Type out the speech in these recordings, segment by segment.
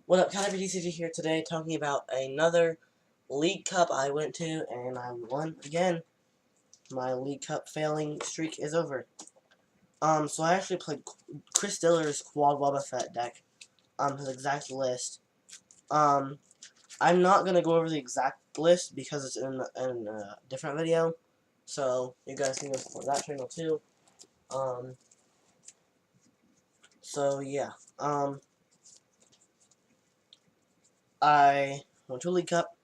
What up, Calibre DCG here today, talking about another League Cup I went to, and I won again. My League Cup failing streak is over. So I actually played Chris Diller's Quad Wobbuffet deck, his exact list. I'm not gonna go over the exact list because it's in a different video, so you guys can go support that channel too. So yeah, I went to a League Cup.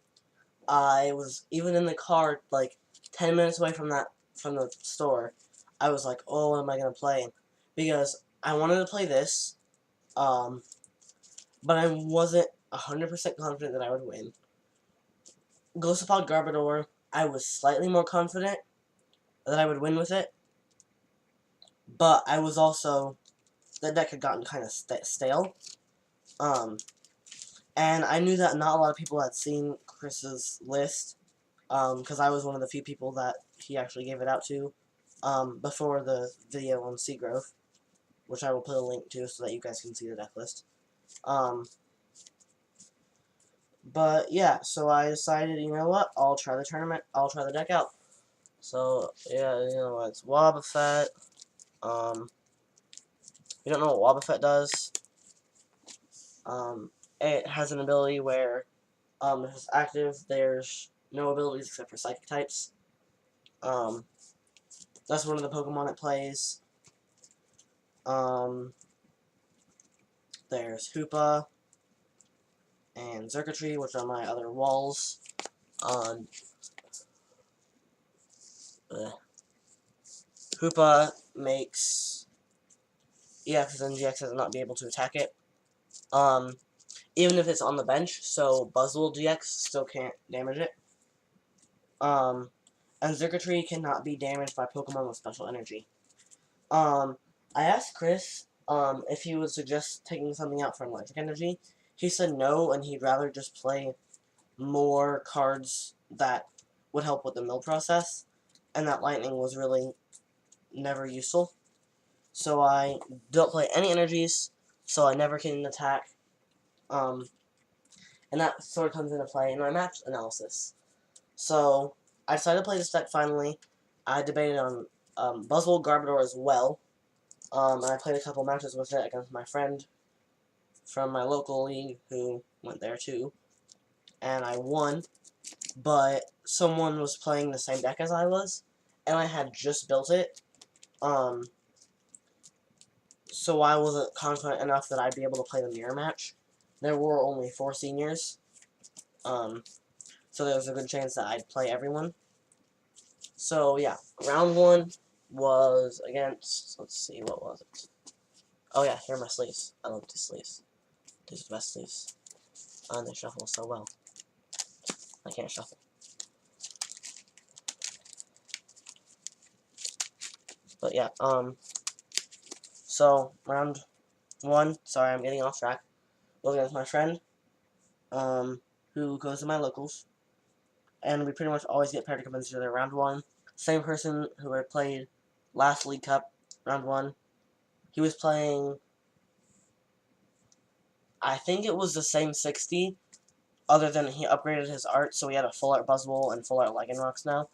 I was even in the car like 10 minutes away from the store. I was like, oh, what am I gonna play? Because I wanted to play this, but I wasn't 100% confident that I would win. Golisopod Garbodor, I was slightly more confident that I would win with it, but I was also, that deck had gotten kind of stale. And I knew that not a lot of people had seen Chris's list, because I was one of the few people that he actually gave it out to, before the video on Seagrove, which I will put a link to so that you guys can see the deck list. But yeah, so I decided, you know what, I'll try the tournament, I'll try the deck out. So, yeah, you know, it's Wobbuffet. You don't know what Wobbuffet does. It has an ability where, if it's active, there's no abilities except for Psychic types. That's one of the Pokemon it plays. There's Hoopa and Xurkitree, which are my other walls. Hoopa makes EXs and GXs not be able to attack it. Even if it's on the bench, so Buzzwole GX still can't damage it. And Xurkitree cannot be damaged by Pokemon with special energy. I asked Chris if he would suggest taking something out for electric energy. He said no, and he'd rather just play more cards that would help with the mill process, and that lightning was really never useful. So I don't play any energies, so I never can attack. And that sort of comes into play in my match analysis. So I decided to play this deck finally. I debated on Buzzwole Garbodor as well. And I played a couple matches with it against my friend from my local league who went there too. And I won, but someone was playing the same deck as I was, and I had just built it. So I wasn't confident enough that I'd be able to play the mirror match. There were only 4 seniors, so there was a good chance that I'd play everyone. So yeah, round 1 was against, let's see, what was it? Oh yeah, here are my sleeves. I love these sleeves. These are the best sleeves. And they shuffle so well. I can't shuffle. But yeah, so round 1, sorry, I'm getting off track. Was against my friend, who goes to my locals, and we pretty much always get paired against each other. Round 1, same person who I played last League Cup, round 1. He was playing, I think it was the same 60, other than he upgraded his art, so he had a full art Buzzwole and full art Lycanrocs now.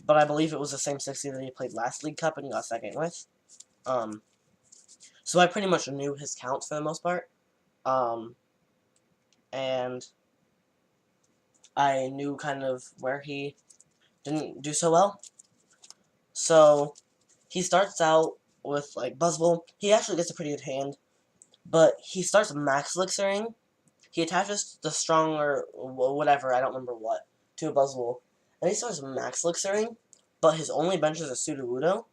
But I believe it was the same 60 that he played last League Cup and he got second with. So I pretty much knew his counts for the most part. And I knew kind of where he didn't do so well. So he starts out with like Buzzwole. He actually gets a pretty good hand, but he starts Max Elixiring. He attaches the stronger whatever, I don't remember what, to a Buzzwole. And he starts Max Elixiring, but his only bench is a Sudowoodo.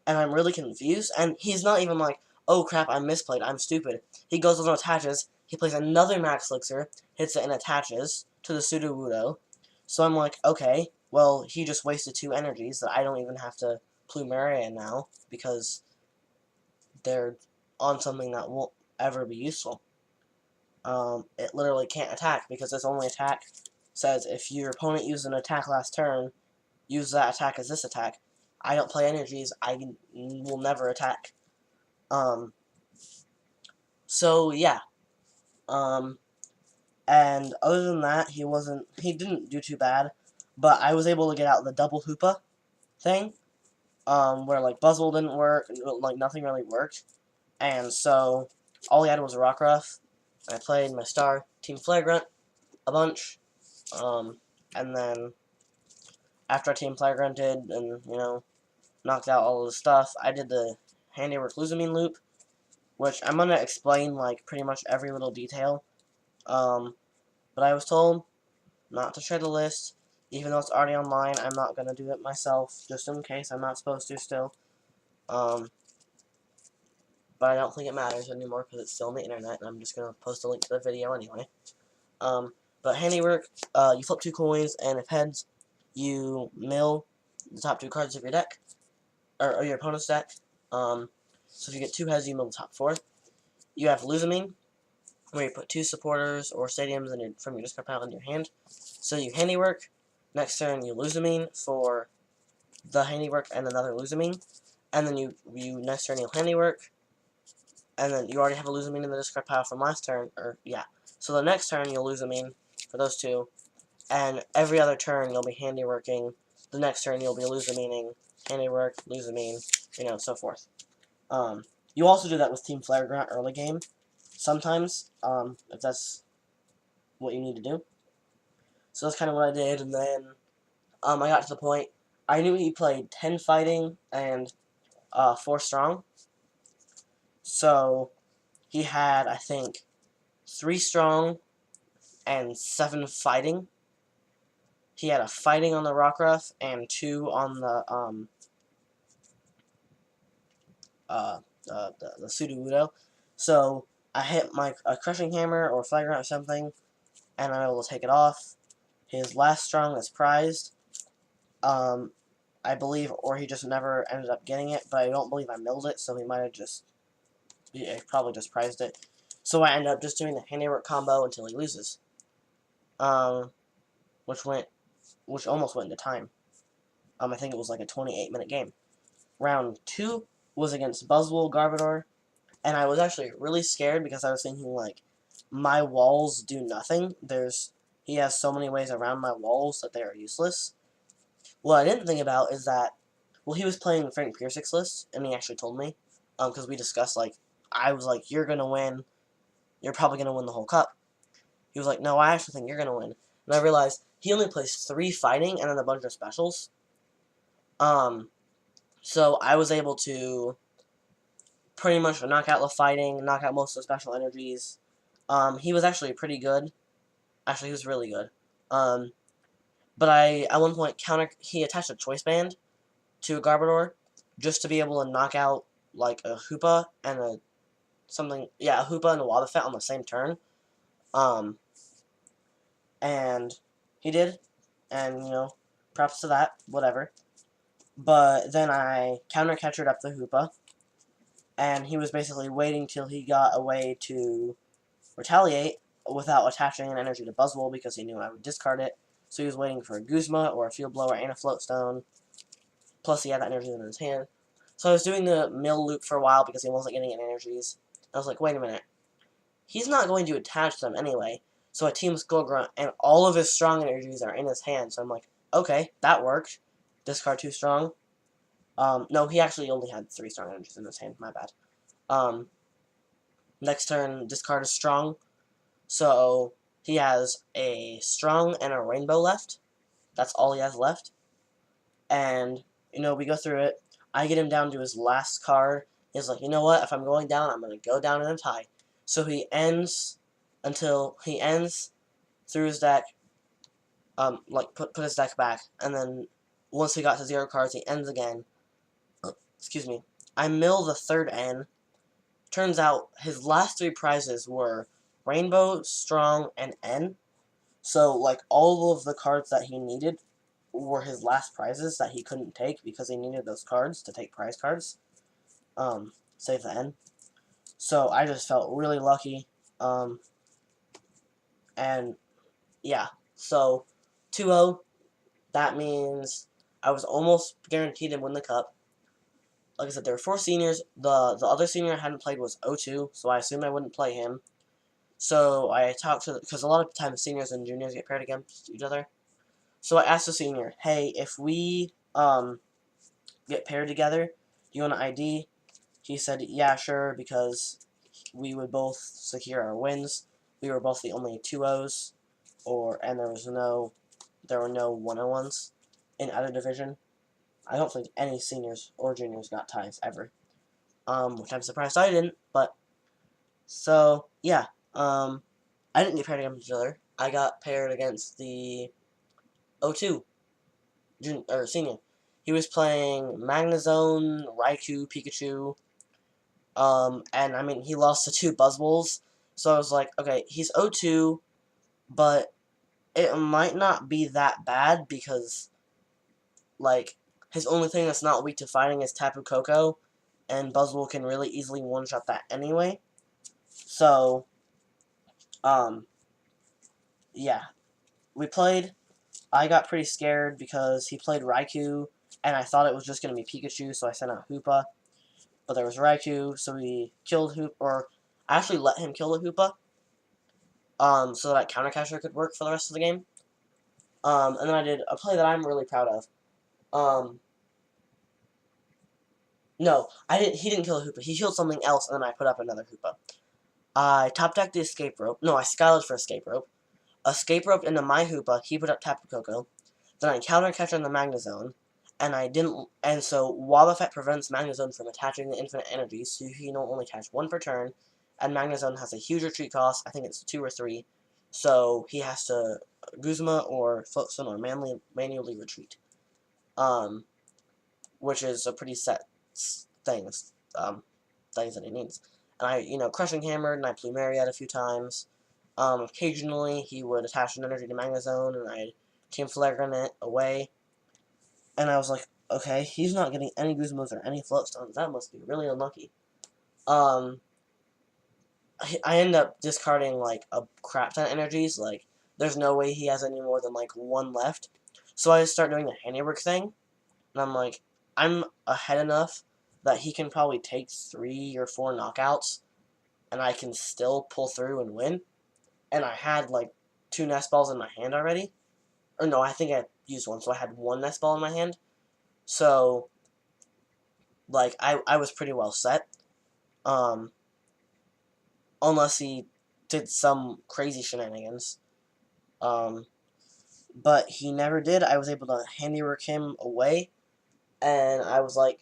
And I'm really confused. And he's not even like, oh crap, I misplayed, I'm stupid. He goes on attaches, he plays another Max Elixir, hits it and attaches to the Sudowoodo. So I'm like, okay, well, he just wasted 2 energies that I don't even have to Plumeria now, because they're on something that won't ever be useful. It literally can't attack, because its only attack says if your opponent used an attack last turn, use that attack as this attack. I don't play energies, I will never attack. So, yeah. And other than that, he didn't do too bad. But I was able to get out the double hoopa thing, where like Buzzwole didn't work, and like nothing really worked. And so all he had was a Rockruff. I played my star Team Flagrant a bunch. And then after I Team Flagranted and, knocked out all of the stuff, I did the Handiwork Luzamine loop, which I'm going to explain, like, pretty much every little detail. But I was told not to share the list, even though it's already online. I'm not going to do it myself, just in case I'm not supposed to still. But I don't think it matters anymore because it's still on the internet, and I'm just going to post a link to the video anyway. But Handiwork, you flip 2 coins, and if heads, you mill the top 2 cards of your deck, or your opponent's deck. So if you get 2 heads, you mill the top 4. You have Luzamine, where you put 2 supporters or stadiums from your discard pile in your hand. So you Handiwork. Next turn, you Luzamine for the Handiwork and another Luzamine. And then you next turn, you'll Handiwork. And then you already have a Luzamine in the discard pile from last turn, So the next turn, you'll Luzamine for those 2. And every other turn, you'll be Handiworking. The next turn, you'll be Luzamining, Handiwork, Luzamine, so forth. You also do that with Team Flagrant early game, sometimes, if that's what you need to do. So that's kind of what I did, and then I got to the point, I knew he played 10 fighting and 4 strong. So he had, I think, 3 strong and 7 fighting. He had a fighting on the Rockruff and 2 on the Sudowoodo. So I hit a Crushing Hammer or Flagrant or something, and I'm able to take it off. His last strong is prized, I believe, or he just never ended up getting it, but I don't believe I milled it, so he might have probably just prized it. So I ended up just doing the Handiwork combo until he loses, which almost went into time. I think it was like a 28-minute game. Round 2 was against Buzzwole Garbodor, and I was actually really scared because I was thinking, like, my walls do nothing. He has so many ways around my walls that they are useless. What I didn't think about is that, well, he was playing Frank Piercic's list, and he actually told me, because we discussed, like, I was like, you're going to win. You're probably going to win the whole cup. He was like, no, I actually think you're going to win. And I realized he only plays 3 fighting and then a bunch of specials. So I was able to pretty much knock out the fighting, knock out most of the special energies. He was actually pretty good. Actually, he was really good. But at one point, he attached a Choice Band to a Garbodor just to be able to knock out, like, a Hoopa and a Hoopa and a Wobbuffet on the same turn. And he did, and, props to that, whatever. But then I counter-catchered up the Hoopa, and he was basically waiting till he got a way to retaliate without attaching an energy to Buzzwole because he knew I would discard it. So he was waiting for a Guzma or a Field Blower and a Float Stone. Plus he had that energy in his hand. So I was doing the mill loop for a while because he wasn't getting any energies. I was like, wait a minute. He's not going to attach them anyway. So I team Skullgrunt, and all of his strong energies are in his hand. So I'm like, okay, that worked. Discard 2 strong. No, he actually only had 3 strong energies in his hand. My bad. Next turn, discard is strong. So he has a strong and a rainbow left. That's all he has left. And, we go through it. I get him down to his last card. He's like, you know what? If I'm going down, I'm going to go down in a tie. So he ends through his deck, put his deck back. And then once he got to 0 cards, he ends again. Excuse me. I mill the 3rd N. Turns out his last 3 prizes were Rainbow, Strong, and N. So, like, all of the cards that he needed were his last prizes that he couldn't take because he needed those cards to take prize cards. Save the N. So, I just felt really lucky. And, yeah. So, 2-0. That means I was almost guaranteed to win the cup. Like I said, there were 4 seniors. The other senior I hadn't played was O2, so I assumed I wouldn't play him. So I talked to, because a lot of times seniors and juniors get paired against each other. So I asked the senior, hey, if we get paired together, do you want an ID? He said, yeah, sure, because we would both secure our wins. We were both the only 2-0s, and there were no 1-on-1s in either division. I don't think any seniors or juniors got ties ever. Which I'm surprised I didn't, but, so, yeah, I didn't get paired against each other. I got paired against the 02 senior. He was playing Magnezone, Raikou, Pikachu, and I mean, he lost to 2 Buzzwoles, so I was like, okay, he's 02, but it might not be that bad because, like, his only thing that's not weak to fighting is Tapu Koko, and Buzzwole can really easily one-shot that anyway. So, yeah, we played. I got pretty scared because he played Raikou, and I thought it was just going to be Pikachu, so I sent out Hoopa. But there was Raikou, so we killed Hoopa, or I actually let him kill the Hoopa, so that Counter Catcher could work for the rest of the game. And then I did a play that I'm really proud of. No, I didn't. He didn't kill a Hoopa. He killed something else, and then I put up another Hoopa. I top decked the escape rope. No, I Skylarred for escape rope. Escape rope into my Hoopa. He put up Tapu Koko. Then I Counter Catcher in the Magnezone, and I didn't. And so Wobbuffet prevents Magnezone from attaching the infinite energy, so he can only catch 1 per turn. And Magnezone has a huge retreat cost. I think it's 2 or 3. So he has to Guzma or Floatstone or manually retreat. Which is a pretty set things that he needs. And I, Crushing Hammer, and I Plumeriad a few times. Occasionally, he would attach an energy to Magnezone, and I'd Team Flagrant it away. And I was like, okay, he's not getting any Guzmas or any Floatstones. That must be really unlucky. I end up discarding, like, a crap ton of energies. Like, there's no way he has any more than, like, 1 left. So I start doing the Handiwork thing. And I'm like, I'm ahead enough that he can probably take 3 or 4 knockouts, and I can still pull through and win. And I had, like, 2 nest balls in my hand already. Or no, I think I used 1, so I had 1 nest ball in my hand. So, like, I was pretty well set. Unless he did some crazy shenanigans. But he never did. I was able to Handiwork him away. And I was like,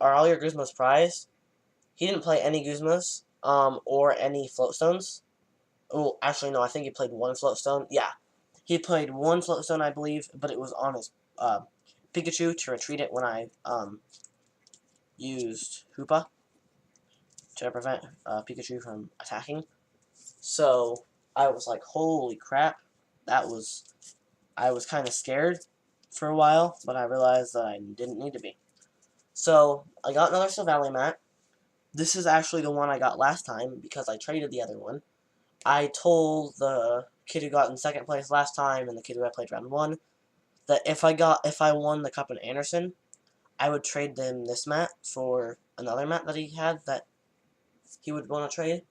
are all your Guzmas prized? He didn't play any Guzmas, or any Floatstones. Oh, actually, no, I think he played 1 Floatstone. Yeah, he played 1 Floatstone, I believe, but it was on his, Pikachu to retreat it when I, used Hoopa to prevent, Pikachu from attacking. So, I was like, holy crap, I was kind of scared for a while, but I realized that I didn't need to be. So, I got another Silvally mat. This is actually the one I got last time, because I traded the other one. I told the kid who got in 2nd place last time, and the kid who I played round 1, that if I won the Cup in Anderson, I would trade them this mat for another mat that he had that he would want to trade.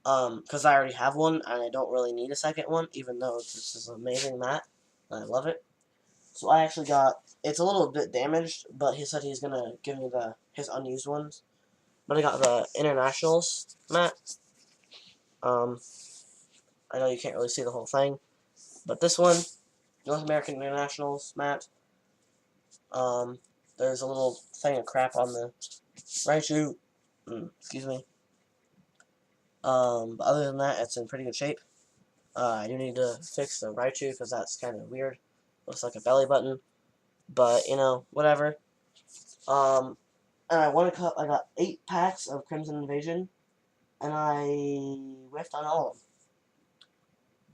Because I already have one, and I don't really need a second one, even though this is an amazing mat, and I love it. So I actually got, it's a little bit damaged, but he said he's going to give me his unused ones. But I got the Internationals mat. I know you can't really see the whole thing, but this one, North American Internationals mat. There's a little thing of crap on the Raichu. Excuse me. But other than that, it's in pretty good shape. I do need to fix the Raichu because that's kind of weird. Looks like a belly button, but whatever. And I won a cup. I got 8 packs of Crimson Invasion, and I whiffed on all of them.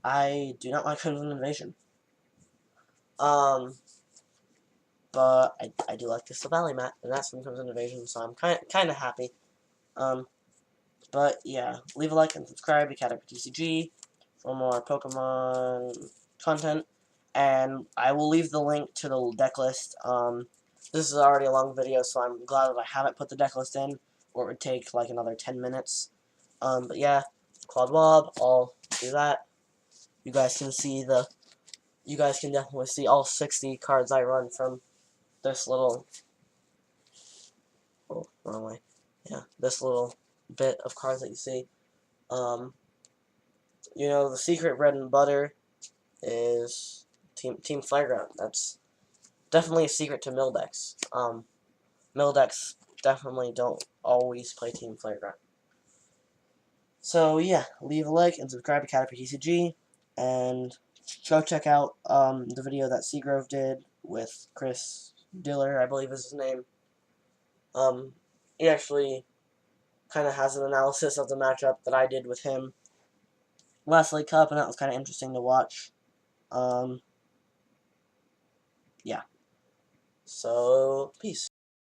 I do not like Crimson Invasion. But I do like the Silvally mat, and that's from Crimson Invasion, so I'm kind of happy. But yeah, leave a like and subscribe to CatterPTCG for more Pokemon content, and I will leave the link to the deck list. This is already a long video, so I'm glad that I haven't put the deck list in, or it would take like another 10 minutes. But yeah, Claude Wob, I'll do that. You guys can see you guys can definitely see all 60 cards I run from this little, oh, wrong way, yeah, this little bit of cards that you see. You know, the secret bread and butter is Team Flareground. That's definitely a secret to mill decks. Mill decks definitely don't always play Team Flareground. So yeah, leave a like and subscribe to Caterpie TCG, and go check out the video that Seagrove did with Chris Diller, I believe is his name. He actually kind of has an analysis of the matchup that I did with him last League Cup, and that was kind of interesting to watch. Yeah. So, peace.